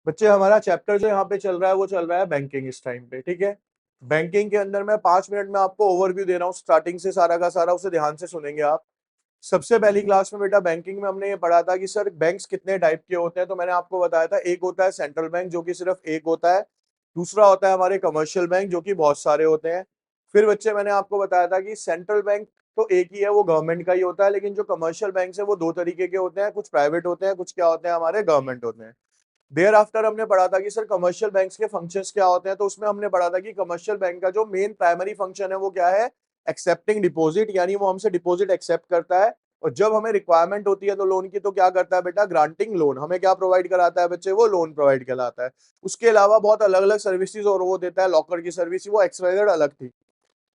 बच्चे हमारा चैप्टर जो यहाँ पे चल रहा है वो चल रहा है बैंकिंग इस टाइम पे, ठीक है। बैंकिंग के अंदर मैं 5 मिनट में आपको ओवरव्यू दे रहा हूँ स्टार्टिंग से सारा का सारा, उसे ध्यान से सुनेंगे आप। सबसे पहली क्लास में बेटा बैंकिंग में हमने ये पढ़ा था कि सर बैंक्स कितने टाइप के होते हैं, तो मैंने आपको बताया था एक होता है सेंट्रल बैंक जो कि सिर्फ एक होता है, दूसरा होता है हमारे कमर्शियल बैंक जो कि बहुत सारे होते हैं। फिर बच्चे मैंने आपको बताया था कि सेंट्रल बैंक तो एक ही है, वो गवर्नमेंट का ही होता है, लेकिन जो कमर्शियल बैंक है वो दो तरीके के होते हैं, कुछ प्राइवेट होते हैं, कुछ क्या होते हैं हमारे गवर्नमेंट होते हैं। देयर आफ्टर हमने पढ़ा था कि सर कमर्शियल बैंक्स के फंक्शंस क्या होते हैं, तो उसमें हमने पढ़ा था कि कमर्शियल बैंक का जो मेन प्राइमरी फंक्शन है वो क्या है, एक्सेप्टिंग डिपॉजिट, यानी वो हमसे डिपॉजिट एक्सेप्ट करता है। और जब हमें रिक्वायरमेंट होती है तो लोन की, तो क्या करता है बेटा, ग्रांटिंग लोन, हमें क्या प्रोवाइड कराता है बच्चे, वो लोन प्रोवाइड कराता है। उसके अलावा बहुत अलग अलग सर्विसेज और वो देता है, लॉकर की सर्विस वो एक्सवाइजेड अलग थी।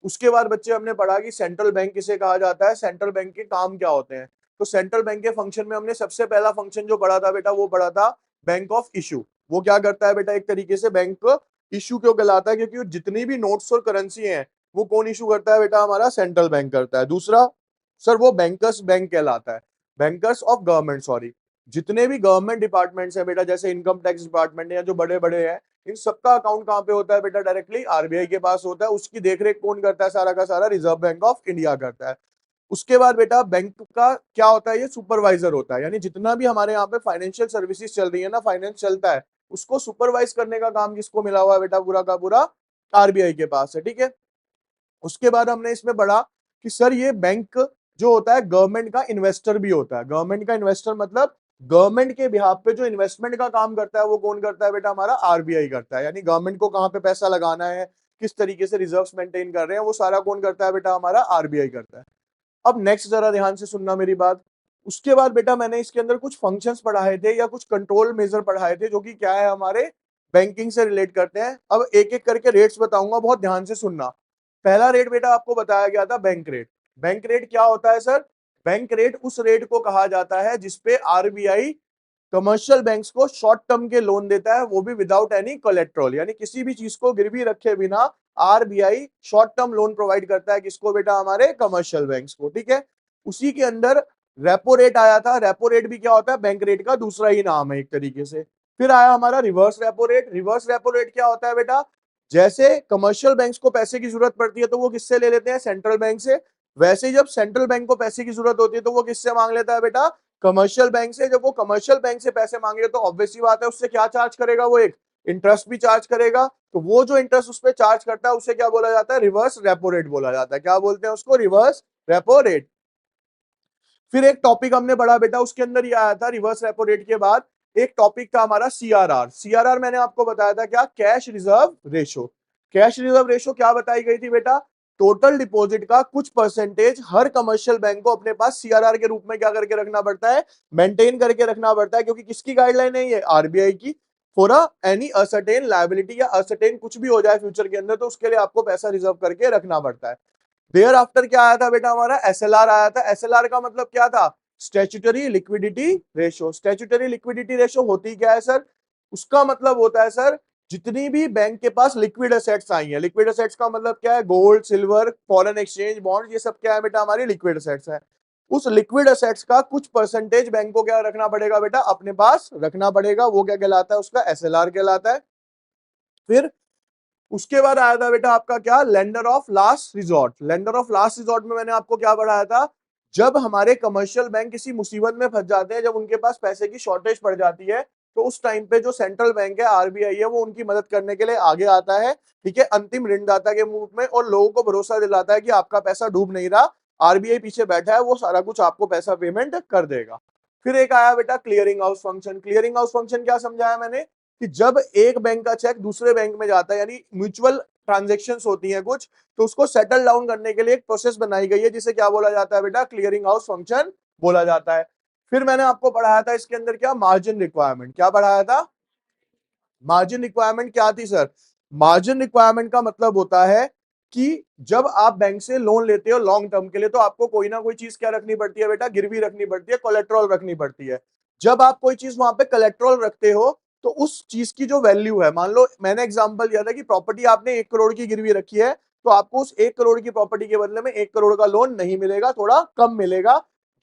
उसके बाद बच्चे हमने पढ़ा कि सेंट्रल बैंक किसे कहा जाता है, सेंट्रल बैंक के काम क्या होते हैं। तो सेंट्रल बैंक के फंक्शन में हमने सबसे पहला फंक्शन जो पढ़ा था बेटा वो पढ़ा था बैंक ऑफ इशू। वो क्या करता है बेटा, एक तरीके से बैंक इशू क्यों कहलाता है, क्योंकि जितनी भी नोट्स और करेंसी हैं वो कौन इशू करता है बेटा, हमारा सेंट्रल बैंक करता है। दूसरा सर वो बैंकर्स बैंक कहलाता है, बैंकर्स ऑफ गवर्नमेंट सॉरी, जितने भी गवर्नमेंट डिपार्टमेंट्स हैं बेटा, जैसे इनकम टैक्स डिपार्टमेंट है या जो बड़े बड़े हैं, इन सबका अकाउंट कहाँ पे होता है बेटा, डायरेक्टली आरबीआई के पास होता है। उसकी देखरेख कौन करता है, सारा का सारा रिजर्व बैंक ऑफ इंडिया करता है। उसके बाद बेटा बैंक का क्या होता है, ये सुपरवाइजर होता है, यानी जितना भी हमारे यहाँ पे फाइनेंशियल सर्विसेज चल रही है ना, फाइनेंस चलता है, उसको सुपरवाइज करने का काम किसको मिला हुआ है बेटा, पूरा का पूरा आरबीआई के पास है, ठीक है। उसके बाद हमने इसमें पढ़ा कि सर ये बैंक जो होता है गवर्नमेंट का इन्वेस्टर भी होता है। गवर्नमेंट का इन्वेस्टर मतलब गवर्नमेंट के बिहाफ पे जो इन्वेस्टमेंट का काम करता है वो कौन करता है बेटा, हमारा आरबीआई करता है। यानी गवर्नमेंट को कहाँ पे पैसा लगाना है, किस तरीके से रिजर्व्स मेंटेन कर रहे हैं, वो सारा कौन करता है बेटा, हमारा आरबीआई करता है। अब नेक्स्ट जरा ध्यान से सुनना मेरी बात। उसके बाद बेटा मैंने इसके अंदर कुछ फंक्शंस पढ़ाए थे या कुछ कंट्रोल मेजर पढ़ाए थे जो कि क्या है, हमारे बैंकिंग से रिलेट करते हैं। अब एक एक करके रेट्स बताऊंगा, बहुत ध्यान से सुनना। पहला रेट बेटा आपको बताया गया था बैंक रेट। बैंक रेट क्या होता है सर, बैंक रेट उस रेट को कहा जाता है जिसपे आरबीआई कमर्शियल बैंक्स को शॉर्ट टर्म के लोन देता है, वो भी विदाउट एनी कोलेट्रल, यानी किसी भी चीज को गिरवी रखे बिना RBI short term loan provide करता है, किसको बेटा, हमारे कमर्शियल बैंक्स को, ठीक है। उसी के अंदर रेपो रेट आया था। रेपो रेट भी क्या होता है, बैंक रेट का दूसरा ही नाम है एक तरीके से। फिर आया हमारा reverse repo rate. Reverse repo rate क्या होता है बेटा, जैसे कमर्शियल बैंक्स को पैसे की जरूरत पड़ती है तो वो किससे ले लेते हैं, सेंट्रल बैंक से। वैसे ही जब सेंट्रल बैंक को पैसे की जरूरत होती है तो वो किससे मांग लेता है बेटा, कमर्शियल बैंक से। जब वो कमर्शियल बैंक से पैसे मांगे तो ऑब्वियसली बात है उससे क्या चार्ज करेगा, वो एक इंटरेस्ट भी चार्ज करेगा। तो वो जो इंटरेस्ट उस पर चार्ज करता है उसे क्या बोला जाता है, रिवर्स रेपो रेट बोला जाता है। क्या बोलते हैं उसको, रिवर्स रेपो रेट। फिर एक टॉपिक हमने पढ़ा बेटा, उसके अंदर ये आया था रिवर्स रेपो रेट के बाद एक टॉपिक था हमारा सीआरआर। सीआरआर मैंने आपको बताया था क्या, cash reserve ratio. Cash reserve ratio क्या बताई गई थी बेटा, टोटल डिपॉजिट का कुछ परसेंटेज हर कमर्शियल बैंक को अपने पास सीआरआर के रूप में क्या करके रखना पड़ता है, मेंटेन करके रखना पड़ता है। क्योंकि किसकी गाइडलाइन है ये, आरबीआई की। फॉर एनी असर्टेन लायबिलिटी या असर्टेन कुछ भी हो जाए फ्यूचर के अंदर, तो उसके लिए आपको पैसा रिजर्व करके रखना पड़ता है। देयर आफ्टर क्या आया था बेटा, हमारा एसएलआर आया था। एसएलआर का मतलब क्या था, statutory liquidity ratio. Statutory liquidity ratio होती क्या है सर, उसका मतलब होता है सर जितनी भी बैंक के पास लिक्विड एसेट्स आई हैं। लिक्विड एसेट्स का मतलब क्या है, gold, silver, foreign exchange, bond, ये सब क्या है बेटा, हमारी लिक्विड एसेट्स है। उस लिक्विड एसेट्स का कुछ परसेंटेज बैंक को क्या रखना पड़ेगा बेटा, अपने पास रखना पड़ेगा। वो क्या कहलाता है, उसका एसएलआर कहलाता है। फिर उसके बाद आया था बेटा आपका क्या, lender of last resort. Lender of last resort में मैंने आपको क्या पढ़ाया था, जब हमारे कमर्शियल बैंक किसी मुसीबत में फंस जाते हैं, जब उनके पास पैसे की शॉर्टेज पड़ जाती है, तो उस टाइम पे जो सेंट्रल बैंक है, आरबीआई है, वो उनकी मदद करने के लिए आगे आता है, ठीक है, अंतिम ऋणदाता के रूप में, और लोगों को भरोसा दिलाता है कि आपका पैसा डूब नहीं रहा, आरबीआई पीछे बैठा है, वो सारा कुछ आपको पैसा पेमेंट कर देगा। फिर एक आया बेटा clearing house function. Clearing house function क्या समझाया मैंने, कि जब एक बैंक का चेक दूसरे बैंक में जाता है, यानी म्यूचुअल ट्रांजेक्शन्स होती हैं कुछ, तो उसको सेटल डाउन करने के लिए एक प्रोसेस बनाई गई है जिसे क्या बोला जाता है बेटा, क्लियरिंग हाउस फंक्शन बोला जाता है। फिर मैंने आपको पढ़ाया था इसके अंदर क्या, मार्जिन रिक्वायरमेंट। क्या पढ़ाया था, मार्जिन रिक्वायरमेंट क्या थी सर, मार्जिन रिक्वायरमेंट का मतलब होता है कि जब आप बैंक से लोन लेते हो लॉन्ग टर्म के लिए, तो आपको कोई ना कोई चीज क्या रखनी पड़ती है बेटा, गिरवी रखनी पड़ती है, कोलेट्रल रखनी पड़ती है। जब आप कोई चीज वहां पे कोलेट्रल रखते हो तो उस चीज की जो वैल्यू है, मान लो मैंने एग्जांपल दिया था कि प्रॉपर्टी आपने 1 करोड़ की गिरवी रखी है, तो आपको उस 1 करोड़ की प्रॉपर्टी के बदले में 1 करोड़ का लोन नहीं मिलेगा, थोड़ा कम मिलेगा।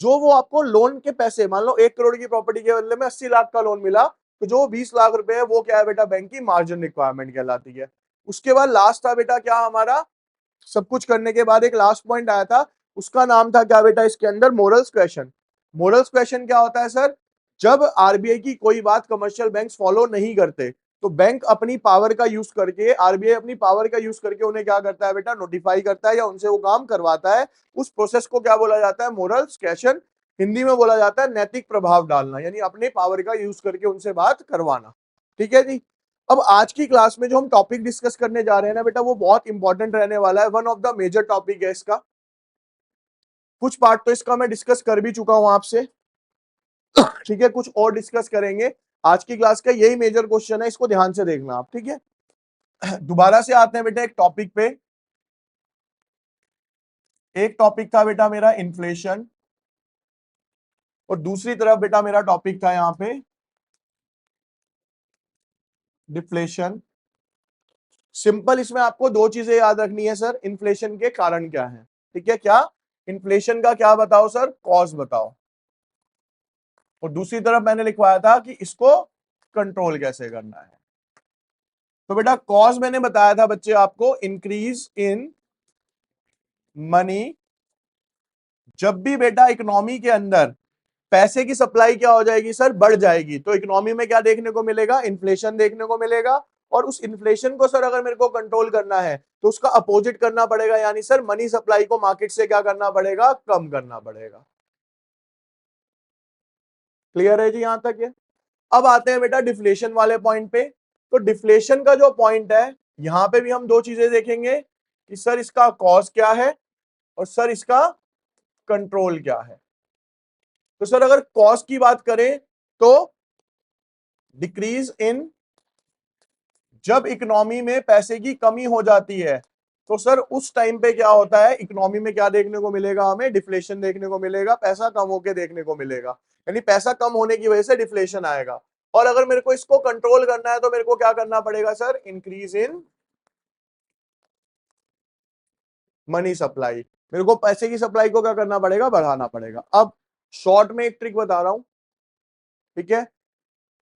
जो वो आपको लोन के पैसे, मान लो 1 करोड़ की प्रॉपर्टी के बदले में 80 लाख का लोन मिला, तो जो 20 लाख रुपए है वो क्या है बेटा, बैंक की मार्जिन रिक्वायरमेंट कहलाती है। उसके बाद लास्ट था बेटा क्या हमारा, सब कुछ करने के बाद एक लास्ट पॉइंट आया था, उसका नाम था क्या बेटा इसके अंदर, मोरल्स क्वेश्चन। मोरल्स क्वेश्चन क्या होता है सर, जब आरबीआई की कोई बात कमर्शियल बैंक्स फॉलो नहीं करते तो बैंक अपनी पावर का यूज करके, आरबीआई अपनी पावर का यूज करके उन्हें क्या करता है बेटा, नोटिफाई करता है या उनसे वो काम करवाता है। उस प्रोसेस को क्या बोला जाता है, मोरल्स क्वेश्चन। हिंदी में बोला जाता है नैतिक प्रभाव डालना, यानी अपने पावर का यूज करके उनसे बात करवाना। ठीक है जी। अब आज की क्लास में जो हम टॉपिक डिस्कस करने जा रहे हैं ना बेटा, वो बहुत इंपॉर्टेंट रहने वाला है, one of the major topic है इसका। कुछ पार्ट तो इसका मैं डिस्कस कर भी चुका हूं आपसे, ठीक है, कुछ और डिस्कस करेंगे। आज की क्लास का यही मेजर क्वेश्चन है, इसको ध्यान से देखना आप, ठीक है। दोबारा से आते हैं बेटा एक टॉपिक पे। एक टॉपिक था बेटा मेरा इन्फ्लेशन, और दूसरी तरफ बेटा मेरा टॉपिक था यहां पे डिफ्लेशन। सिंपल इसमें आपको दो चीजें याद रखनी है सर, इन्फ्लेशन के कारण क्या है, ठीक है, क्या इन्फ्लेशन का क्या बताओ सर, कॉज बताओ। और दूसरी तरफ मैंने लिखवाया था कि इसको कंट्रोल कैसे करना है। तो बेटा कॉज मैंने बताया था बच्चे आपको, इंक्रीज इन मनी। जब भी बेटा इकोनॉमी के अंदर पैसे की सप्लाई क्या हो जाएगी सर, बढ़ जाएगी, तो इकोनॉमी में क्या देखने को मिलेगा, इन्फ्लेशन देखने को मिलेगा। और उस इन्फ्लेशन को सर अगर मेरे को कंट्रोल करना है तो उसका अपोजिट करना पड़ेगा, यानी सर मनी सप्लाई को मार्केट से क्या करना पड़ेगा, कम करना पड़ेगा। क्लियर है जी यहां तक ये। अब आते हैं बेटा डिफ्लेशन वाले पॉइंट पे। तो डिफ्लेशन का जो पॉइंट है, यहां पे भी हम दो चीजें देखेंगे कि सर इसका कॉज क्या है और सर इसका कंट्रोल क्या है। तो सर अगर कॉज की बात करें तो डिक्रीज इन, जब इकोनॉमी में पैसे की कमी हो जाती है तो सर उस टाइम पे क्या होता है, इकोनॉमी में क्या देखने को मिलेगा, हमें डिफ्लेशन देखने को मिलेगा, पैसा कम होके देखने को मिलेगा, यानी पैसा कम होने की वजह से डिफ्लेशन आएगा। और अगर मेरे को इसको कंट्रोल करना है तो मेरे को क्या करना पड़ेगा sir, increase in money supply. मेरे को पैसे की सप्लाई को क्या करना पड़ेगा, बढ़ाना पड़ेगा। अब शॉर्ट में एक ट्रिक बता रहा हूं, ठीक है,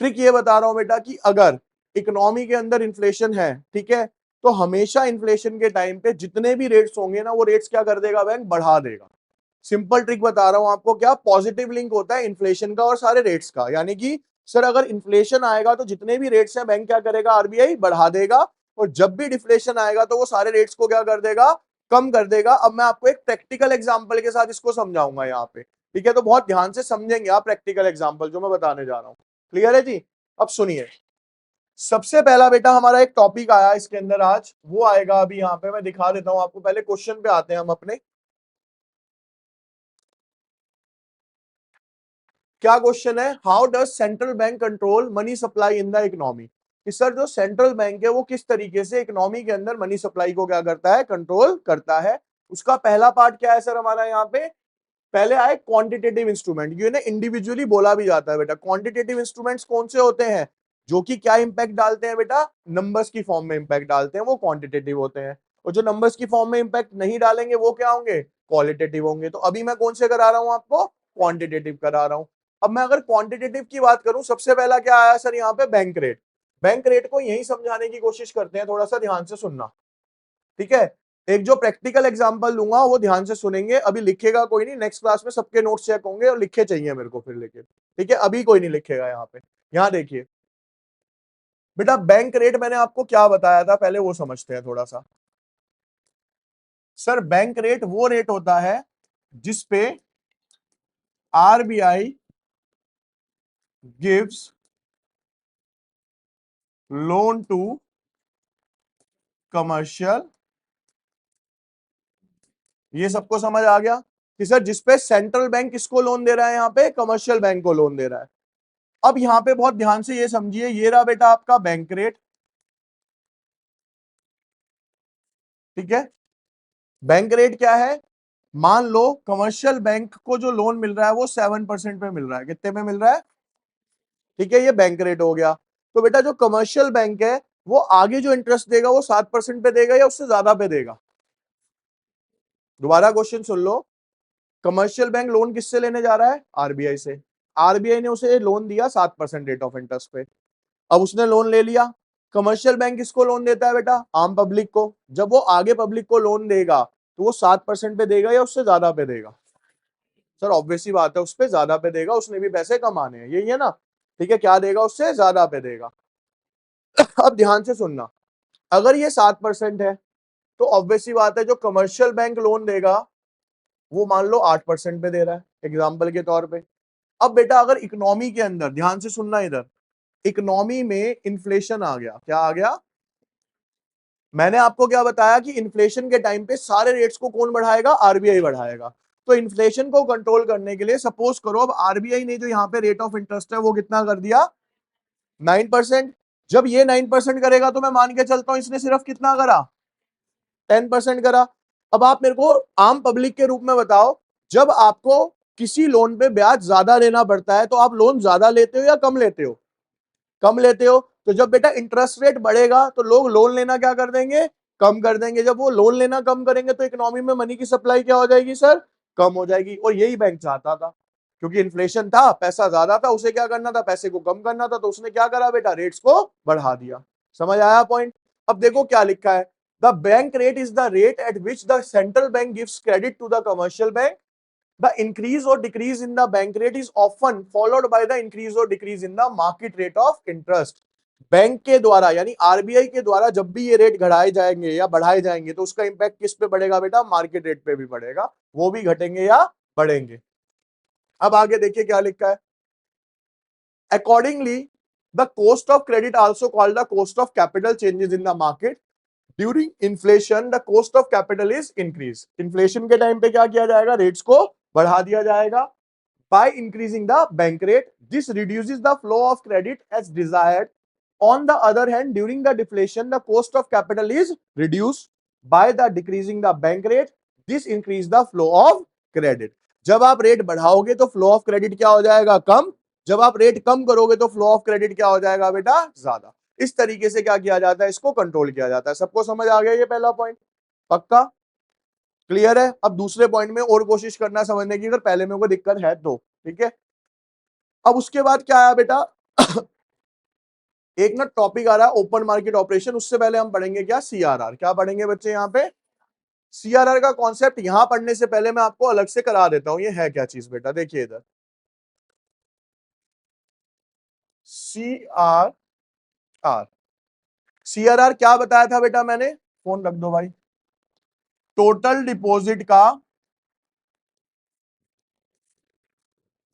ट्रिक ये बता रहा हूं बेटा कि अगर इकोनॉमी के अंदर इन्फ्लेशन है, ठीक है, तो हमेशा इन्फ्लेशन के टाइम पे जितने भी रेट्स होंगे ना, वो रेट्स क्या कर देगा, बैंक बढ़ा देगा। सिंपल ट्रिक बता रहा हूं आपको, क्या पॉजिटिव लिंक होता है इन्फ्लेशन का और सारे रेट्स का, यानी कि सर अगर इन्फ्लेशन आएगा तो जितने भी रेट्स हैं बैंक क्या करेगा, आरबीआई बढ़ा देगा। और जब भी डिफ्लेशन आएगा तो वो सारे रेट्स को क्या कर देगा, कम कर देगा। अब मैं आपको एक प्रैक्टिकल एग्जांपल के साथ इसको समझाऊंगा यहाँ पे, ठीक है, तो बहुत ध्यान से समझेंगे आप प्रैक्टिकल एग्जांपल जो मैं बताने जा रहा हूँ। क्लियर है जी। अब सुनिए, सबसे पहला बेटा हमारा एक टॉपिक आया इसके अंदर आज, वो आएगा अभी यहाँ पे मैं दिखा देता हूं आपको। पहले क्वेश्चन पे आते हैं हम अपने। क्या क्वेश्चन है, how does central bank control money supply in the economy. कि सर जो सेंट्रल बैंक है वो किस तरीके से इकोनॉमी के अंदर मनी सप्लाई को क्या करता है, कंट्रोल करता है। उसका पहला पार्ट क्या है सर हमारा यहाँ पे, पहले आए क्वांटिटेटिव इंस्ट्रूमेंट। ये ना इंडिविजुअली बोला भी जाता है बेटा, क्वांटिटेटिव इंस्ट्रूमेंट्स कौन से होते हैं, जो कि क्या इंपैक्ट डालते हैं बेटा, नंबर्स की फॉर्म में इंपैक्ट डालते हैं, वो क्वांटिटेटिव होते हैं। और जो नंबर्स की फॉर्म में इंपैक्ट नहीं डालेंगे वो क्या होंगे, क्वालिटेटिव होंगे। तो अभी मैं कौन से करा रहा हूं आपको, क्वांटिटेटिव करा रहा हूं। अब मैं अगर क्वांटिटेटिव की बात करूं, सबसे पहला क्या आया सर यहाँ पे, बैंक रेट। बैंक रेट को यही समझाने की कोशिश करते हैं, थोड़ा सा ध्यान से सुनना, ठीक है। एक जो प्रैक्टिकल एग्जांपल दूंगा वो ध्यान से सुनेंगे, अभी लिखेगा कोई नहीं, नेक्स्ट क्लास में सबके नोट्स चेक होंगे और लिखे चाहिए मेरे को फिर लेके, ठीक है, अभी कोई नहीं लिखेगा यहाँ पे। यहाँ देखिए बेटा, बैंक रेट मैंने आपको क्या बताया था, पहले वो समझते हैं थोड़ा सा। सर बैंक रेट वो रेट होता है जिसपे RBI gives loan to commercial, ये सबको समझ आ गया कि सर जिसपे सेंट्रल बैंक किसको लोन दे रहा है, यहाँ पे कमर्शियल बैंक को लोन दे रहा है। अब यहां पे बहुत ध्यान से ये समझिए, ये रहा बेटा आपका बैंक रेट, ठीक है। बैंक रेट क्या है, मान लो कमर्शियल बैंक को जो लोन मिल रहा है वो 7% पे मिल रहा है, कितने में मिल रहा है, ठीक है, ये बैंक रेट हो गया। तो बेटा जो कमर्शियल बैंक है वो आगे जो इंटरेस्ट देगा वो 7% पे देगा या उससे ज्यादा पे देगा। दोबारा क्वेश्चन सुन लो, कमर्शियल बैंक लोन किससे लेने जा रहा है, आरबीआई से। आरबीआई ने उसे लोन दिया 7% रेट ऑफ इंटरेस्ट पे। अब उसने लोन ले लिया। कमर्शियल बैंक किसको लोन देता है बेटा? आम पब्लिक को। जब वो आगे पब्लिक को लोन देगा तो वो 7% पे देगा या उससे ज्यादा पे देगा? सर ऑब्वियस सी बात है, उस पे ज्यादा पे देगा, उसने भी पैसे कमाने हैं, यही है ना? ठीक है, क्या देगा? उससे ज्यादा पे देगा। अब ध्यान से सुनना, अगर ये 7% है तो ऑब्वियस सी बात है जो कमर्शियल बैंक लोन देगा वो मान लो 8% पे दे रहा है, एग्जाम्पल के तौर पे। अब बेटा अगर इकोनॉमी के अंदर, ध्यान से सुनना इधर, इकोनॉमी में इन्फ्लेशन आ गया, क्या आ गया? मैंने आपको क्या बताया कि इन्फ्लेशन के टाइम पे सारे रेट्स को कौन बढ़ाएगा? आरबीआई बढ़ाएगा। तो इन्फ्लेशन को कंट्रोल करने के लिए सपोज करो अब आरबीआई ने जो यहाँ पे रेट ऑफ इंटरेस्ट है वो कितना कर दिया? 9%। जब ये 9% करेगा तो मैं मान के चलता हूं इसने सिर्फ कितना करा? 10% करा। अब आप मेरे को आम पब्लिक के रूप में बताओ, जब आपको किसी लोन पे ब्याज ज्यादा लेना पड़ता है तो आप लोन ज्यादा लेते हो या कम लेते हो? कम लेते हो। तो जब बेटा इंटरेस्ट रेट बढ़ेगा तो लोग लोन लेना क्या कर देंगे? कम कर देंगे। जब वो लोन लेना कम करेंगे तो इकोनॉमी में मनी की सप्लाई क्या हो जाएगी सर? कम हो जाएगी। और यही बैंक चाहता था, क्योंकि इन्फ्लेशन था, पैसा ज्यादा था, उसे क्या करना था? पैसे को कम करना था। तो उसने क्या करा बेटा? रेट्स को बढ़ा दिया। समझ आया पॉइंट? अब देखो क्या लिखा है, the bank rate is the rate at which the central bank gives credit to the commercial bank. The increase or decrease in the bank rate is often followed by the increase or decrease in the market rate of interest। Bank के द्वारा यानी RBI के द्वारा जब भी ये rate घटाए जाएंगे या बढ़ाए जाएंगे तो उसका इंपैक्ट किस पे पड़ेगा बेटा? मार्केट रेट पे भी पड़ेगा, वो भी घटेंगे या बढ़ेंगे। अब आगे देखिए क्या लिखा है, accordingly the cost of credit also called the cost of capital changes in the market during inflation the cost of capital is increase. Inflation के टाइम पे क्या किया जाएगा? रेट्स को बढ़ा दिया जाएगा। By increasing the bank rate, this reduces the flow of credit as desired. On the other hand, during the deflation, the cost of capital is reduced. By the decreasing the bank rate, this increase the flow of credit. जब आप rate बढ़ाओगे तो flow of credit क्या हो जाएगा? कम। जब आप rate कम करोगे तो फ्लो ऑफ क्रेडिट क्या हो जाएगा बेटा? ज्यादा। इस तरीके से क्या किया जाता है? इसको कंट्रोल किया जाता है। सबको समझ आ गया ये पहला पॉइंट? पक्का क्लियर है? अब दूसरे पॉइंट में और कोशिश करना समझने की, अगर पहले में कोई दिक्कत है तो। ठीक है, अब उसके बाद क्या आया बेटा? एक ना टॉपिक आ रहा है ओपन मार्केट ऑपरेशन। उससे पहले हम पढ़ेंगे क्या? सीआरआर। क्या पढ़ेंगे बच्चे यहाँ पे? सीआरआर का कॉन्सेप्ट यहां पढ़ने से पहले मैं आपको अलग से करा देता हूं, ये है क्या चीज बेटा? देखिए इधर, सीआरआर। सीआरआर क्या बताया था बेटा मैंने? फोन रख दो भाई। टोटल डिपॉजिट का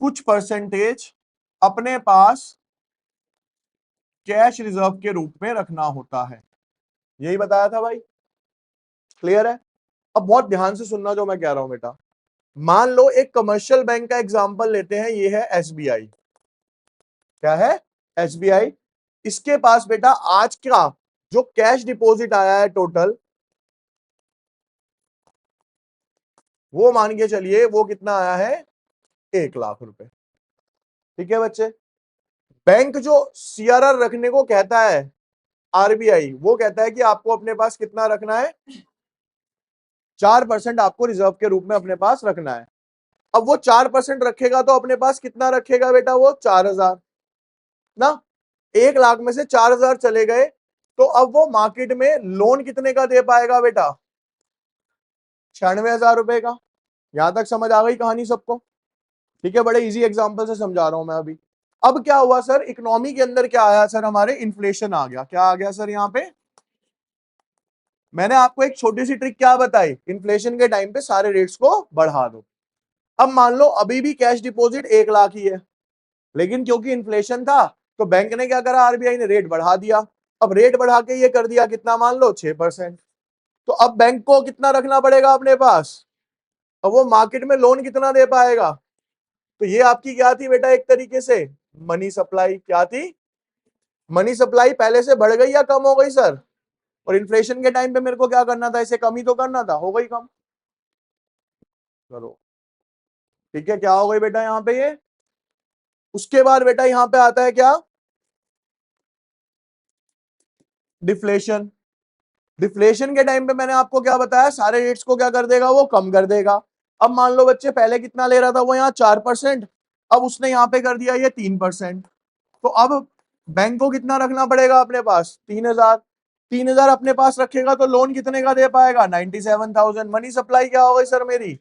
कुछ परसेंटेज अपने पास कैश रिजर्व के रूप में रखना होता है, यही बताया था भाई। क्लियर है? अब बहुत ध्यान से सुनना जो मैं कह रहा हूं बेटा। मान लो एक कमर्शियल बैंक का एग्जांपल लेते हैं, ये है एसबीआई। क्या है? एसबीआई। इसके पास बेटा आज का जो कैश डिपॉजिट आया है टोटल, वो मान के चलिए वो कितना आया है? 1 लाख रुपए। ठीक है बच्चे, बैंक जो सीआरआर रखने को कहता है आरबीआई, वो कहता है कि आपको अपने पास कितना रखना है? 4% आपको रिजर्व के रूप में अपने पास रखना है। अब वो 4% रखेगा तो अपने पास कितना रखेगा बेटा? वो 4,000 ना। 1 लाख में से 4,000 चले गए तो अब वो मार्केट में लोन कितने का दे पाएगा बेटा? 96,000 रुपए का। यहां तक समझ आ गई कहानी सबको? ठीक है, बड़े इजी एग्जांपल से समझा रहा हूं मैं अभी। अब क्या हुआ सर? इकोनॉमी के अंदर क्या आया सर? हमारे इन्फ्लेशन आ गया। क्या आ गया सर? यहाँ पे मैंने आपको एक छोटी सी ट्रिक क्या बताई, इन्फ्लेशन के टाइम पे सारे रेट्स को बढ़ा दो। अब मान लो अभी भी कैश डिपॉजिट 1 लाख ही है, लेकिन क्योंकि इन्फ्लेशन था तो बैंक ने क्या करा? आरबीआई ने रेट बढ़ा दिया। अब रेट बढ़ा के ये कर दिया कितना? मान लो 6%। तो अब बैंक को कितना रखना पड़ेगा अपने पास? अब वो मार्केट में लोन कितना दे पाएगा? तो ये आपकी क्या थी बेटा? एक तरीके से मनी सप्लाई। क्या थी? मनी सप्लाई पहले से बढ़ गई या कम हो गई सर? और इन्फ्लेशन के टाइम पे मेरे को क्या करना था? इसे कम ही तो करना था, हो गई कम। चलो ठीक है, क्या हो गई बेटा यहाँ पे ये? उसके बाद बेटा यहाँ पे आता है क्या? डिफ्लेशन। डिफ्लेशन के टाइम पे मैंने आपको क्या बताया? सारे रेट्स को क्या कर देगा? वो कम कर देगा। अब मान लो बच्चे पहले कितना ले रहा था वो? यहाँ 4%। अब उसने यहाँ पे कर दिया ये 3%, तो अब बैंक को कितना रखना पड़ेगा अपने पास? 3,000। 3,000 अपने पास रखेगा तो लोन कितने का दे पाएगा? 97,000। मनी सप्लाई क्या हो गई सर मेरी?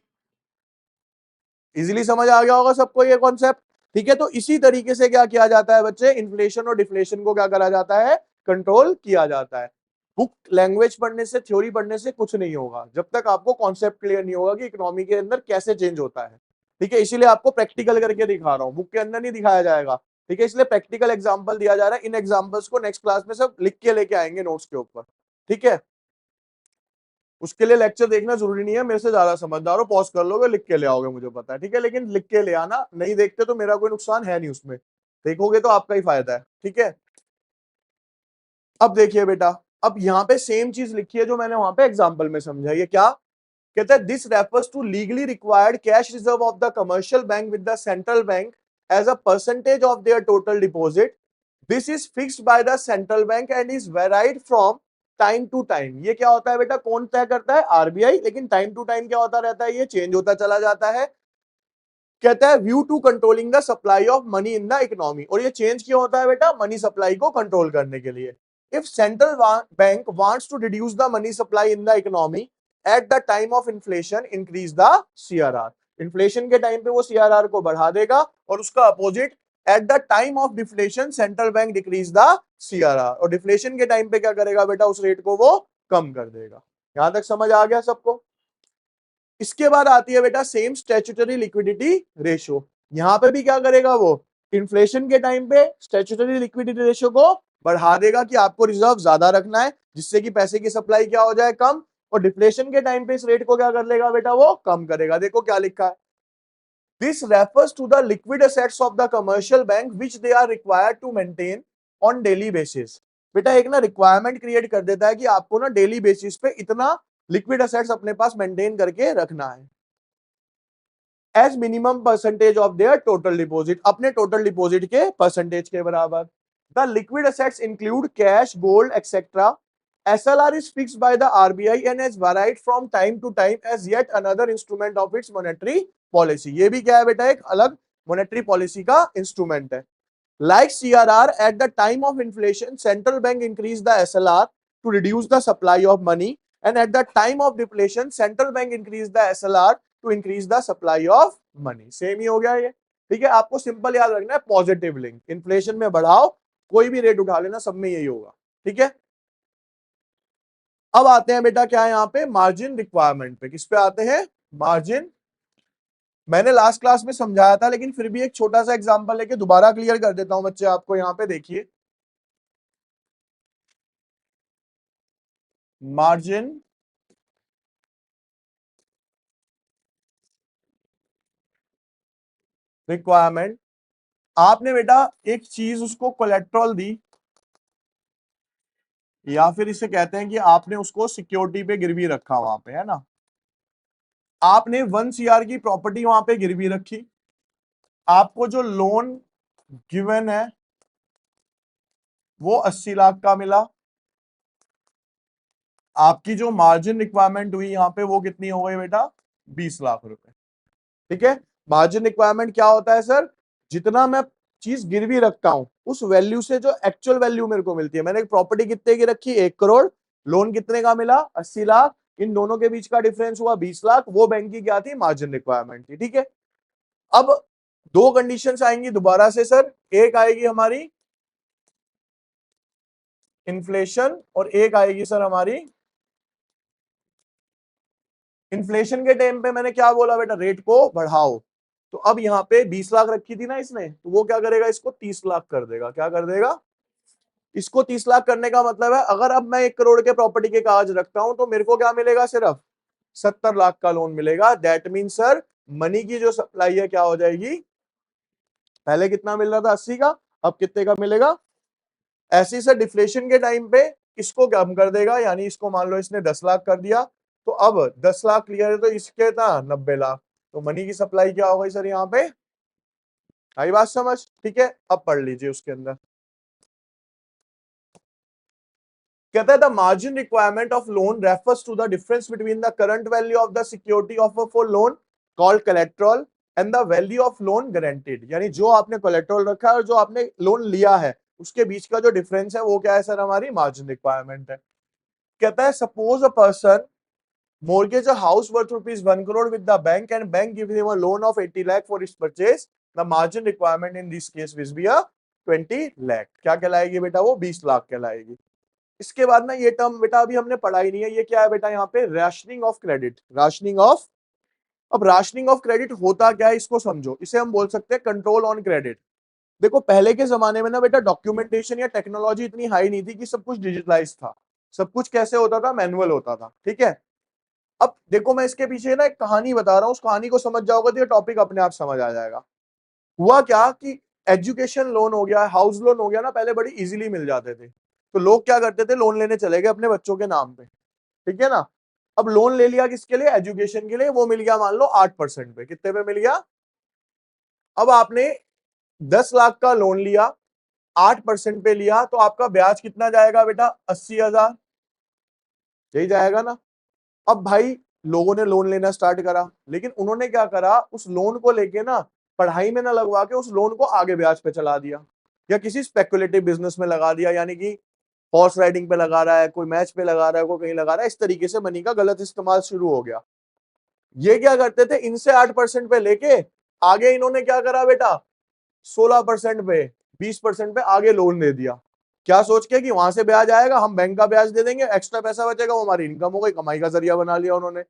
इजीली समझ आ गया होगा सबको ये कॉन्सेप्ट, ठीक है। तो इसी तरीके से क्या किया जाता है बच्चे, इन्फ्लेशन और डिफ्लेशन को क्या करा जाता है? कंट्रोल किया जाता है। बुक लैंग्वेज पढ़ने से, थ्योरी पढ़ने से कुछ नहीं होगा जब तक आपको कॉन्सेप्ट क्लियर नहीं होगा कि इकोनॉमी के अंदर कैसे चेंज होता है, ठीक है। इसीलिए आपको प्रैक्टिकल करके दिखा रहा हूं, बुक के अंदर नहीं दिखाया जाएगा, ठीक है। इसलिए प्रैक्टिकल एग्जांपल दिया जा रहा है। इन एग्जांपल्स को नेक्स्ट क्लास में सब लिख के लेके आएंगे नोट्स के ऊपर, ठीक है। उसके लिए लेक्चर देखना जरूरी नहीं है, मेरे से ज्यादा समझदार हो, पॉज कर लोगे, लिख के ले आओगे, मुझे पता है, ठीक है। लेकिन लिख के ले आना, नहीं देखते तो मेरा कोई नुकसान है नहीं उसमें, देखोगे तो आपका ही फायदा है, ठीक है। अब देखिए बेटा, अब यहाँ पे सेम चीज लिखी है जो मैंने वहां पे एग्जाम्पल में समझाई है। क्या कहता है? This refers to legally required cash reserve of the commercial bank with the central bank as a percentage of their total deposit. This is fixed by the central bank and is varied from time to time. ये क्या होता है बेटा? कौन तय करता है? RBI. लेकिन टाइम टू टाइम क्या होता रहता है? ये चेंज होता चला जाता है। कहता है view to controlling the supply of money in the economy. और ये चेंज क्यों होता है बेटा? मनी सप्लाई को कंट्रोल करने के लिए। If central bank wants to reduce the money supply in the economy at the time of inflation, increase the CRR. Inflation के टाइम पे वो सीआरआर को बढ़ा देगा, और उसका opposite at the time of deflation central bank decrease the CRR. और deflation के टाइम पे क्या करेगा बेटा? उस रेट को वो कम कर देगा। यहां तक समझ आ गया सबको? इसके बाद आती है बेटा सेम स्टैट्यूटरी लिक्विडिटी रेशियो। यहां पे भी क्या करेगा वो? इन्फ्लेशन के टाइम पे स्टैट्यूटरी लिक्विडिटी रेशियो को बढ़ा देगा कि आपको रिजर्व ज्यादा रखना है, जिससे कि पैसे की सप्लाई क्या हो जाए? कम। और डिफ्लेशन के टाइम पे इस रेट को क्या कर लेगा बेटा? वो कम करेगा। देखो क्या लिखा है, this refers to the liquid assets of the commercial bank which they are required to maintain on daily basis. बेटा एक ना रिक्वायरमेंट क्रिएट कर देता है कि आपको ना डेली बेसिस पे इतना लिक्विड एसेट्स अपने पास मेंटेन करके रखना है as minimum percentage of their total deposit, अपने टोटल डिपॉजिट के परसेंटेज के बराबर। The liquid assets include cash, gold etcetera. SLR is fixed by the RBI and has varied from time to time as yet another instrument of its monetary policy। ये भी क्या है बेटा? एक अलग monetary policy का इंस्ट्रूमेंट है। Like CRR, at the time of inflation, central bank increased the SLR to reduce the supply of money, and at the time of deflation, central bank increased the SLR to increase the supply of money। Same ही हो गया ये, ठीक है। आपको simple याद रखना है, पॉजिटिव लिंक। इन्फ्लेशन में बढ़ाओ, कोई भी रेट उठा लेना, सब में यही होगा, ठीक है। अब आते हैं बेटा क्या है यहाँ पे? मार्जिन रिक्वायरमेंट पे। किस पे आते हैं? मार्जिन। मैंने लास्ट क्लास में समझाया था, लेकिन फिर भी एक छोटा सा एग्जांपल लेके दोबारा क्लियर कर देता हूं बच्चे आपको। यहाँ पे देखिए, मार्जिन रिक्वायरमेंट। आपने बेटा एक चीज उसको कोलेट्रल दी, या फिर इसे कहते हैं कि आपने उसको सिक्योरिटी पे गिरवी रखा वहां पे, है ना। आपने 1 CR की प्रॉपर्टी वहां पे गिरवी रखी, आपको जो लोन गिवन है वो 80 लाख का मिला। आपकी जो मार्जिन रिक्वायरमेंट हुई यहाँ पे वो कितनी हो गई बेटा? 20 लाख रुपए, ठीक है। मार्जिन रिक्वायरमेंट क्या होता है सर? जितना मैं चीज गिरवी रखता हूं उस वैल्यू से जो एक्चुअल वैल्यू मेरे को मिलती है। मैंने एक प्रॉपर्टी कितने की रखी? 1 करोड़। लोन कितने का मिला? 80 लाख। इन दोनों के बीच का डिफरेंस हुआ 20 लाख। वो बैंक की क्या थी? मार्जिन रिक्वायरमेंट थी, ठीक है। अब दो कंडीशंस आएंगी दोबारा से सर। एक आएगी हमारी इन्फ्लेशन, और एक आएगी सर हमारी, इन्फ्लेशन के टाइम पे मैंने क्या बोला बेटा? रेट को बढ़ाओ। तो अब यहाँ पे 20 लाख रखी थी ना इसने, तो वो क्या करेगा? इसको 30 लाख कर देगा। क्या कर देगा? इसको 30 लाख करने का मतलब है, अगर अब मैं 1 करोड़ के प्रॉपर्टी के कागज रखता हूं तो मेरे को क्या मिलेगा? सिर्फ 70 लाख का लोन मिलेगा। दैट मीन सर मनी की जो सप्लाई है क्या हो जाएगी? पहले कितना मिल रहा था? 80 का, अब कितने का मिलेगा? ऐसे सर डिफ्लेशन के टाइम पे इसको कम कर देगा, यानी इसको मान लो इसने 10 लाख कर दिया, तो अब 10 लाख क्लियर है, तो इसके था 90 लाख। तो मनी की सप्लाई क्या हो गई सर यहाँ पे? आई बात समझ? ठीक है। अब पढ़ लीजिए उसके अंदर कहता है the margin requirement of loan refers to the difference between the current value of the security offer for loan called collateral and the value of loan guaranteed, यानी जो आपने कोलेटरल रखा है और जो आपने लोन लिया है उसके बीच का जो डिफरेंस है वो क्या है सर, हमारी मार्जिन रिक्वायरमेंट है। कहता है suppose a person mortgage a house worth rupees 1 crore with the bank and bank gives him a loan of 80 lakh for its purchase, the margin requirement in this case will be a 20 lakh। क्या कहलाएगी बेटा, वो 20 लाख कहलाएगी। इसके बाद ना ये term बेटा अभी हमने पढ़ा ही नहीं है, ये क्या है बेटा, यहाँ पे rationing of credit, rationing of. अब राशनिंग ऑफ क्रेडिट होता क्या है इसको समझो, इसे हम बोल सकते हैं कंट्रोल ऑन क्रेडिट। देखो पहले के जमाने में ना बेटा डॉक्यूमेंटेशन या टेक्नोलॉजी इतनी हाई नहीं थी कि सब कुछ डिजिटलाइज था, सब कुछ कैसे होता था, मैनुअल होता था, ठीक है। अब देखो मैं इसके पीछे ना एक कहानी बता रहा हूं, उस कहानी को समझ जाओगे तो ये टॉपिक अपने आप समझ आ जाएगा। हुआ क्या कि एजुकेशन लोन हो गया, हाउस लोन हो गया ना, पहले बड़ी इजीली मिल जाते थे, तो लोग क्या करते थे, लोन लेने चले गए अपने बच्चों के नाम पे, ठीक है ना। अब लोन ले लिया किसके लिए, एजुकेशन के लिए, वो मिल गया मान लो 8% पे, कितने पे मिल गया। अब आपने 10 लाख का लोन लिया, 8% पे लिया, तो आपका ब्याज कितना जाएगा बेटा, 80,000, यही जाएगा ना। अब भाई लोगों ने लोन लेना स्टार्ट करा, लेकिन उन्होंने क्या करा, उस लोन को लेके ना पढ़ाई में ना लगवा के उस लोन को आगे ब्याज पे चला दिया, या किसी स्पेकुलेटिव बिजनेस में लगा दिया, यानी कि हॉर्स राइडिंग पे लगा रहा है, कोई मैच पे लगा रहा है, कोई कहीं लगा रहा है, इस तरीके से मनी का गलत इस्तेमाल शुरू हो गया। ये क्या करते थे, इनसे 8% पे लेके आगे इन्होंने क्या करा बेटा, 16% पे, 20% पे आगे लोन दे दिया। क्या सोच के कि वहां से ब्याज आएगा, हम बैंक का ब्याज दे देंगे, एक्स्ट्रा पैसा बचेगा, वो हमारी इनकम हो गई, कमाई का जरिया बना लिया उन्होंने।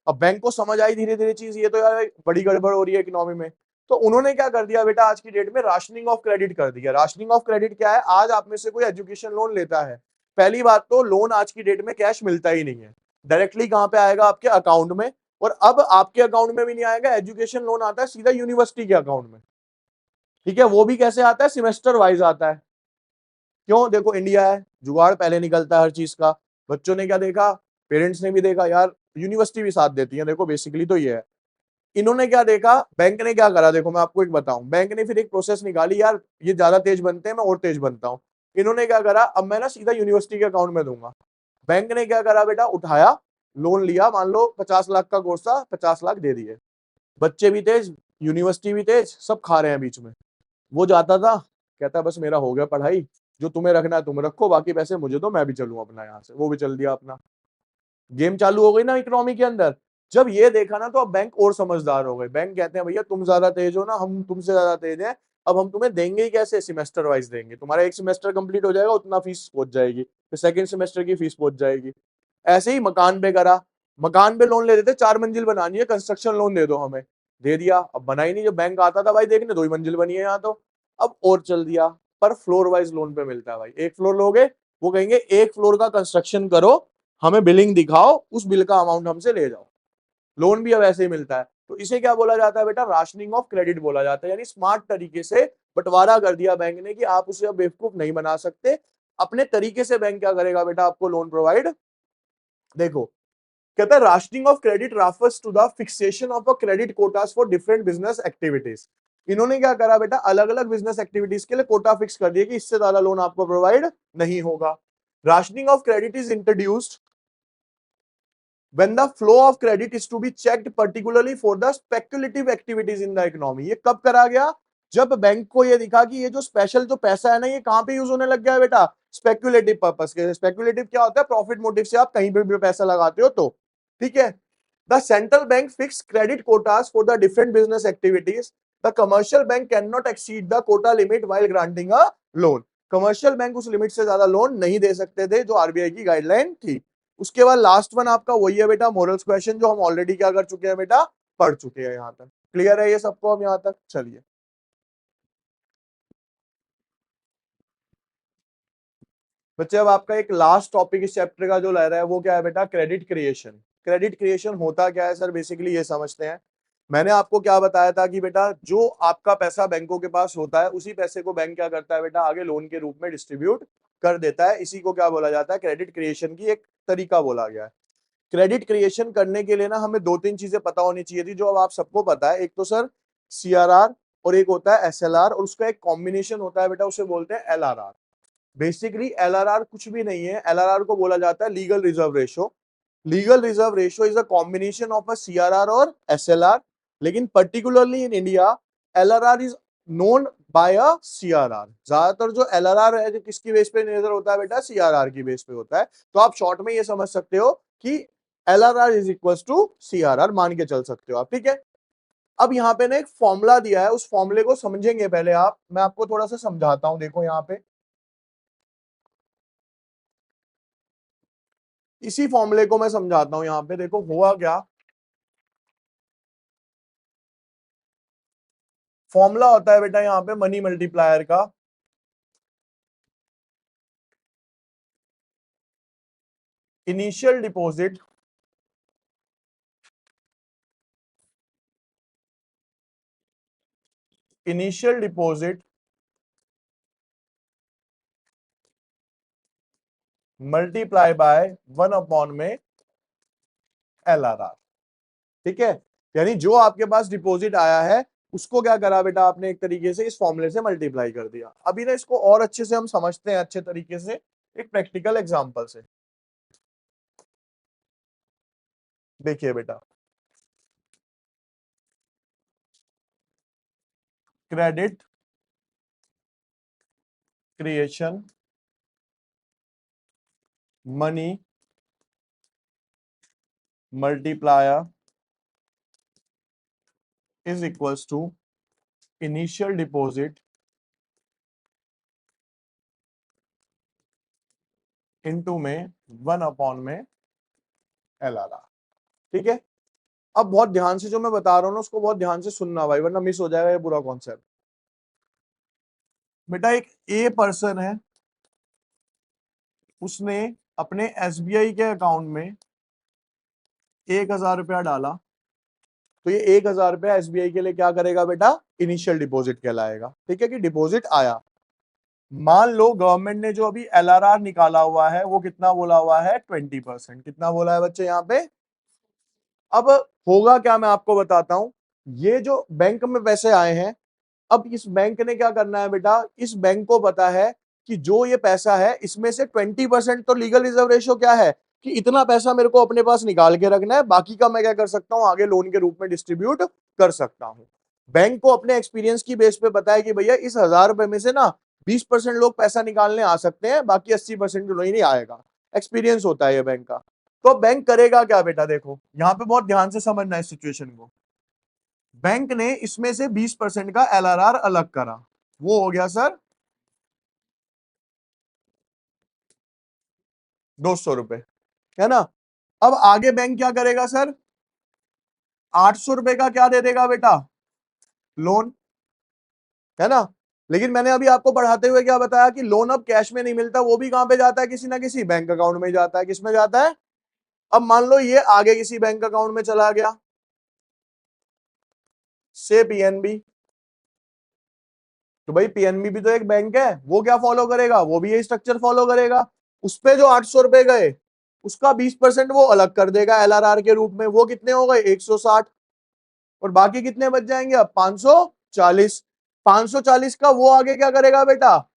अब बैंक को समझ आई धीरे धीरे चीज, ये तो यार बड़ी गड़बड़ हो रही है इकोनॉमी में, तो उन्होंने क्या कर दिया बेटा, आज की डेट में राशनिंग ऑफ क्रेडिट कर दिया। राशनिंग ऑफ क्रेडिट क्या है, आज आप में से कोई एजुकेशन लोन लेता है, पहली बात तो लोन आज की डेट में कैश मिलता ही नहीं है, डायरेक्टली कहां पे आएगा, आपके अकाउंट में। और अब आपके अकाउंट में भी नहीं आएगा, एजुकेशन लोन आता है सीधा यूनिवर्सिटी के अकाउंट में, ठीक है। वो भी कैसे आता है, सेमेस्टर वाइज आता है। क्यों, देखो इंडिया है, जुगाड़ पहले निकलता है हर चीज का। बच्चों ने क्या देखा, पेरेंट्स ने भी देखा, यार यूनिवर्सिटी भी साथ देती है, देखो बेसिकली तो ये है। इन्होंने क्या देखा, बैंक ने क्या करा, देखो मैं आपको एक बताऊं, बैंक ने फिर एक प्रोसेस निकाली, यार ये ज्यादा तेज बनते हैं, मैं और तेज बनता हूं। इन्होंने क्या करा, अब मैं ना सीधा यूनिवर्सिटी के अकाउंट में दूंगा। बैंक ने क्या करा बेटा, उठाया, लोन लिया, मान लो 50 लाख का कोर्स था, 50 लाख दे दिए। बच्चे भी तेज, यूनिवर्सिटी भी तेज, सब खा रहे हैं बीच में। वो जाता था, कहता बस मेरा हो गया पढ़ाई, जो तुम्हें रखना है तुम रखो, बाकी पैसे मुझे दो, मैं भी चलूं अपना यहाँ से। वो भी चल दिया अपना, गेम चालू हो गई ना इकोनॉमी के अंदर। जब ये देखा ना तो अब बैंक और समझदार हो गए, बैंक कहते हैं भैया तुम ज्यादा तेज हो ना, हम तुमसे ज्यादा तेज हैं, अब हम तुम्हें देंगे ही कैसे, सेमेस्टर वाइज देंगे, तुम्हारा एक सेमेस्टर कंप्लीट हो जाएगा उतना फीस पहुंच जाएगी, फिर सेकंड सेमेस्टर की फीस पहुंच जाएगी। ऐसे ही मकान पे करा, मकान पे लोन ले लेते, 4 मंजिल बनानी है, कंस्ट्रक्शन लोन दे दो हमें, दे दिया। अब बनाई नहीं, जब बैंक आता था भाई देखने, 2 ही मंजिल बनी है यहाँ तो, अब और चल दिया। पर फ्लोर वाइज लोन पे मिलता है भाई, एक फ्लोर लोगे, वो कहेंगे एक फ्लोर का कंस्ट्रक्शन करो, हमें बिलिंग दिखाओ, उस बिल का अमाउंट हमसे ले जाओ। लोन भी अब ऐसे ही मिलता है, तो इसे क्या बोला जाता है बेटा, राशनिंग ऑफ क्रेडिट बोला जाता है। यानी स्मार्ट तरीके से बंटवारा कर दिया बैंक ने कि आप उसे अब बेवकूफ नहीं बना सकते, अपने तरीके से बैंक क्या करेगा बेटा, आपको लोन प्रोवाइड। देखो कहता है rationing of credit refers to the fixation of a credit quotas for different business activities. इन्होंने क्या करा बेटा, अलग अलग बिजनेस एक्टिविटीज के लिए कोटा फिक्स कर दिया कि इससे ज्यादा लोन आपको प्रोवाइड नहीं होगा। Rationing of credit is introduced when the flow of credit is to be checked particularly for the speculative activities in the economy। ये कब करा गया, जब बैंक को ये दिखा कि ये जो स्पेशल जो पैसा है ना, ये कहां पे यूज होने लग गया है बेटा, स्पेक्युलेटिव पर्पस के। स्पेक्युलेटिव क्या होता है, प्रॉफिट मोटिव से आप कहीं पे भी पैसा लगाते हो तो, ठीक है। The central bank fix credit quotas for the different business activities, the commercial bank can not exceed the quota limit while granting a loan. Commercial bank उस लिमिट से ज्यादा लोन नहीं दे सकते थे जो आरबीआई की गाइडलाइन थी। उसके बाद लास्ट वन आपका वही है बेटा, मोरल्स क्वेश्चन, जो हम ऑलरेडी क्या कर चुके हैं बेटा, पढ़ चुके हैं। यहां तक क्लियर है ये सबको, हम यहां तक चलिए। बच्चे अब आपका एक लास्ट टॉपिक इस चैप्टर का जो लग रहा है वो क्या है बेटा, क्रेडिट क्रिएशन। क्रेडिट क्रिएशन होता क्या है सर, बेसिकली ये समझते हैं। मैंने आपको क्या बताया था कि बेटा जो आपका पैसा बैंकों के पास होता है, उसी पैसे को बैंक क्या करता है बेटा, आगे लोन के रूप में डिस्ट्रीब्यूट कर देता है। इसी को क्या बोला जाता है, क्रेडिट क्रिएशन की एक तरीका बोला गया है। क्रेडिट क्रिएशन करने के लिए ना हमें दो तीन चीजें पता होनी चाहिए थी, जो अब आप सबको पता है। एक तो सर सीआरआर, और एक होता है एसएलआर, और उसका एक कॉम्बिनेशन होता है बेटा, उसे बोलते हैं एलआरआर। बेसिकली एलआरआर कुछ भी नहीं है, एलआरआर को बोला जाता है legal reserve ratio. Legal reserve ratio is a combination of a CRR और एसएलआर। लेकिन particularly in India LRR is known by a CRR. ज्यादातर जो एलआरआर है जो किसकी बेस पे मेजर होता है बेटा, सीआरआर की बेस पे होता है। तो आप शॉर्ट में ये समझ सकते हो कि LRR is equal to CRR, मान के चल सकते हो आप, ठीक है। अब यहाँ पे ना एक फॉर्मूला दिया है, उस फॉर्मूले को समझेंगे पहले आप, मैं आपको थोड़ा सा समझाता हूं। देखो यहाँ पे इसी फॉर्मूले को मैं समझाता हूं। यहाँ पे देखो हुआ क्या, फॉर्मूला होता है बेटा यहाँ पे मनी मल्टीप्लायर का। Initial deposit initial deposit multiply by 1 में एलआरआर, ठीक है। यानी जो आपके पास डिपॉजिट आया है उसको क्या करा बेटा आपने, एक तरीके से इस फॉर्मूले से मल्टीप्लाई कर दिया। अभी ना इसको और अच्छे से हम समझते हैं, अच्छे तरीके से एक प्रैक्टिकल एग्जांपल से। देखिए बेटा, credit creation money multiplier is equals to initial deposit into में 1 में एलआरआर, ठीक है। अब बहुत ध्यान से जो मैं बता रहा हूं ना उसको बहुत ध्यान से सुनना भाई, वरना मिस हो जाएगा ये पूरा कॉन्सेप्ट। बेटा एक ए पर्सन है, उसने अपने एसबीआई के अकाउंट में 1,000 रुपया डाला। तो ये 1,000 रुपया एसबीआई के लिए क्या करेगा बेटा, इनिशियल डिपॉजिट कहलाएगा, ठीक है, कि डिपॉजिट आया। मान लो गवर्नमेंट ने जो अभी एलआरआर निकाला हुआ है वो कितना बोला हुआ है, 20%। कितना बोला है बच्चे यहाँ पे। अब होगा क्या, मैं आपको बताता हूं। ये जो बैंक में पैसे आए हैं, अब इस बैंक ने क्या करना है बेटा, इस बैंक को पता है कि जो ये पैसा है इसमें से 20% तो लीगल रिजर्व रेशो क्या है कि इतना पैसा मेरे को अपने पास निकाल के रखना है, बाकी का मैं क्या कर सकता हूं, आगे लोन के रूप में डिस्ट्रीब्यूट कर सकता हूं। बैंक को अपने एक्सपीरियंस की बेस पे पता है कि भैया इस 1,000 रुपए में से ना 20% लोग पैसा निकालने आ सकते हैं, बाकी 80% नहीं आएगा। एक्सपीरियंस होता है ये बैंक का। तो बैंक करेगा क्या बेटा, देखो यहां पे बहुत ध्यान से समझना है सिचुएशन को। बैंक ने इसमें से 20% का एलआरआर अलग करा, वो हो गया सर 200 रुपए, है ना। अब आगे बैंक क्या करेगा सर, 800 रुपए का क्या दे देगा बेटा, लोन, है ना। लेकिन मैंने अभी आपको पढ़ाते हुए क्या बताया कि लोन अब कैश में नहीं मिलता, वो भी कहां पे जाता है, किसी ना किसी बैंक अकाउंट में जाता है। किस में जाता है। अब मान लो ये आगे किसी बैंक अकाउंट में चला गया, से पीएनबी। तो भाई पीएनबी भी तो एक बैंक है, वो क्या फॉलो करेगा, वो भी ये स्ट्रक्चर फॉलो करेगा। उस पे जो 800 रुपए गए उसका 20% वो अलग कर देगा एलआरआर के रूप में, वो कितने हो गए 160। और बाकी कितने बच जाएंगे अब 540। 540 का वो आगे क्या करेगा बेटा,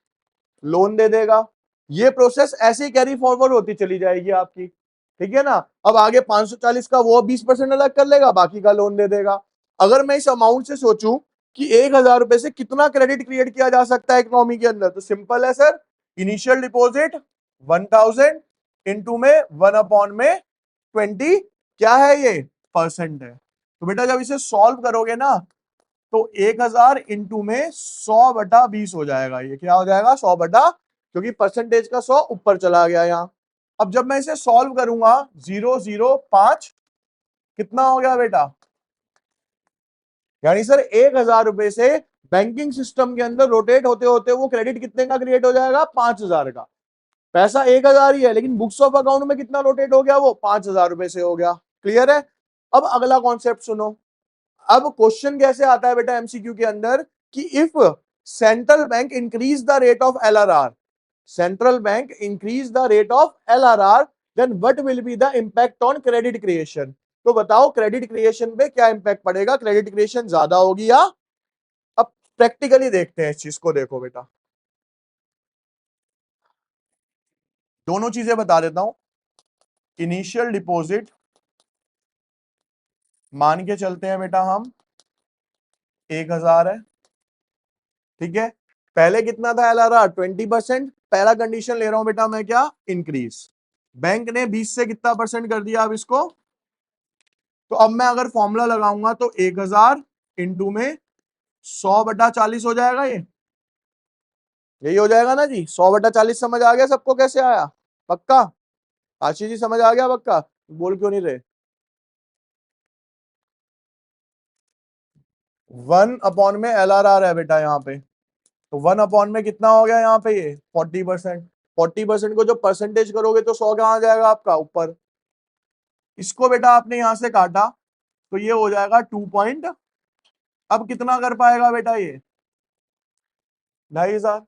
लोन दे देगा। ये प्रोसेस ऐसे ही कैरी फॉरवर्ड होती चली जाएगी आपकी, ठीक है ना। अब आगे 540 का वो 20% अलग कर लेगा, बाकी का लोन दे देगा। अगर मैं इस अमाउंट से सोचूं कि 1,000 रुपए से कितना क्रेडिट क्रिएट किया जा सकता है इकोनॉमी के अंदर, तो सिंपल है सर, इनिशियल डिपॉजिट 1,000 इंटू में 1/20, क्या है ये, परसेंट है। तो बेटा जब इसे सॉल्व करोगे ना तो 1,000 इंटू में 100/20 हो जाएगा। ये क्या हो जाएगा, 100 क्योंकि परसेंटेज का 100 ऊपर चला गया यहाँ। अब जब मैं इसे सॉल्व करूंगा 005 कितना हो गया बेटा, यानी सर 1,000 रुपए से बैंकिंग सिस्टम के अंदर रोटेट होते होते वो क्रेडिट कितने का क्रिएट हो जाएगा, 5,000 का। पैसा 1,000 ही है लेकिन बुक्स ऑफ अकाउंट में कितना रोटेट हो गया, वो 5,000 रुपए से हो गया। क्लियर है। अब अगला कॉन्सेप्ट सुनो। अब क्वेश्चन कैसे आता है बेटा एमसीक्यू के अंदर कि if central bank increase the rate of LRR, central bank increase the rate of LRR, then what will be the impact on credit creation. तो बताओ क्रेडिट क्रिएशन पे क्या इंपैक्ट पड़ेगा, क्रेडिट क्रिएशन ज्यादा होगी या। अब प्रैक्टिकली देखते हैं इस चीज को, देखो बेटा दोनों चीजें बता देता हूं। इनिशियल डिपॉजिट मान के चलते हैं बेटा हम 1000 है, ठीक है। पहले कितना था LRR 20%, पहला कंडीशन ले रहा हूं बेटा मैं क्या, इंक्रीज। बैंक ने 20 से कितना परसेंट कर दिया अब इसको, तो अब मैं अगर फॉर्मूला लगाऊंगा तो 1000 इंटू में 100/40 हो जाएगा, ये यही हो जाएगा ना जी। 100/40 समझ आ गया सबको कैसे आया, पक्का? आशीष जी समझ आ गया पक्का? बोल क्यों नहीं रहे? 1 अपॉन में LRR है बेटा यहाँ पे, तो 1 अपॉन में कितना हो गया यहाँ पे, ये 40%। 40% को जो परसेंटेज करोगे तो 100 कहाँ आ जाएगा आपका, ऊपर। इसको बेटा आपने यहां से काटा तो ये हो जाएगा 2 पॉइंट, अब कितना कर पाएगा बेटा ये, 2500।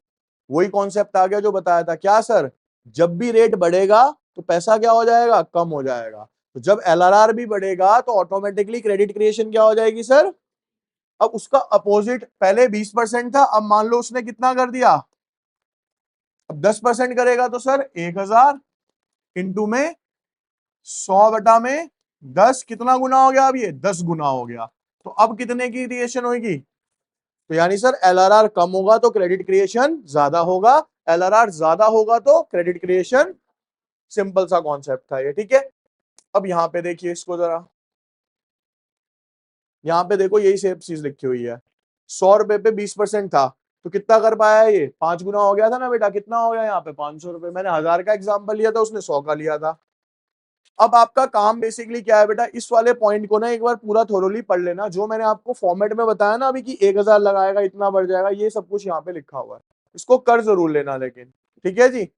वही कॉन्सेप्ट आ गया जो बताया था क्या सर, जब भी रेट बढ़ेगा तो पैसा क्या हो जाएगा, कम हो जाएगा। तो जब LRR भी बढ़ेगा तो ऑटोमेटिकली क्रेडिट क्रिएशन क्या हो जाएगी सर। अब उसका अपोजिट, पहले 20% था, अब मान लो उसने कितना कर दिया, अब 10% करेगा तो सर 1000 इंटू में 100/10, कितना गुना हो गया, अब ये 10 गुना हो गया। तो अब कितने की क्रिएशन होगी, तो यानी सर LRR कम होगा तो क्रेडिट क्रिएशन ज्यादा होगा, LRR ज्यादा होगा तो क्रेडिट क्रिएशन। सिंपल सा कॉन्सेप्ट था ये, ठीक है। अब यहां पे देखिए इसको जरा, यहां पे देखो यही सेम चीज लिखी हुई है। 100 रुपए पे 20% था तो कितना कर पाया, ये 5 गुना हो गया था ना बेटा, कितना हो गया यहाँ पे 500 रुपए। मैंने 1000 का एग्जाम्पल लिया था, उसने 100 का लिया था। अब आपका काम बेसिकली क्या है बेटा, इस वाले पॉइंट को ना एक बार पूरा थोरोली पढ़ लेना, जो मैंने आपको फॉर्मेट में बताया ना अभी कि 1000 लगाएगा इतना बढ़ जाएगा, ये सब कुछ यहाँ पे लिखा हुआ है, इसको कर जरूर लेना लेकिन, ठीक है जी।